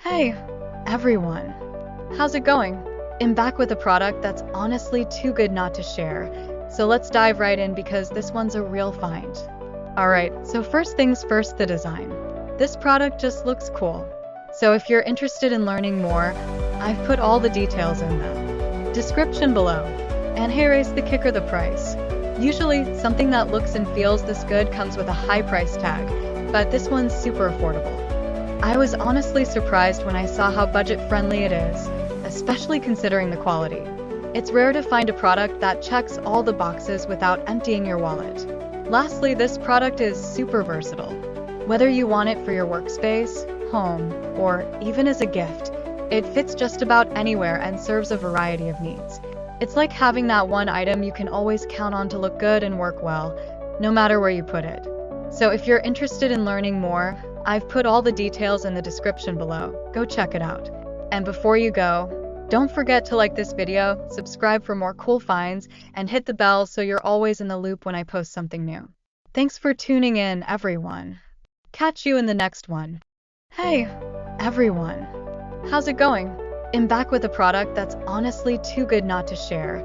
Hey, everyone. How's it going? I'm back with a product that's honestly too good not to share. So let's dive right in because this one's a real find. Alright, so first things first, the design. This product just looks cool. So if you're interested in learning more, I've put all the details in the description below. And here is the kicker, the price. Usually, something that looks and feels this good comes with a high price tag, but this one's super affordable. I was honestly surprised when I saw how budget-friendly it is, especially considering the quality. It's rare to find a product that checks all the boxes without emptying your wallet. Lastly, this product is super versatile. Whether you want it for your workspace, home, or even as a gift, it fits just about anywhere and serves a variety of needs. It's like having that one item you can always count on to look good and work well, no matter where you put it. So if you're interested in learning more, I've put all the details in the description below. Go check it out. And before you go, don't forget to like this video, subscribe for more cool finds, and hit the bell so you're always in the loop when I post something new. Thanks for tuning in, everyone. Catch you in the next one. Hey, everyone. How's it going? I'm back with a product that's honestly too good not to share.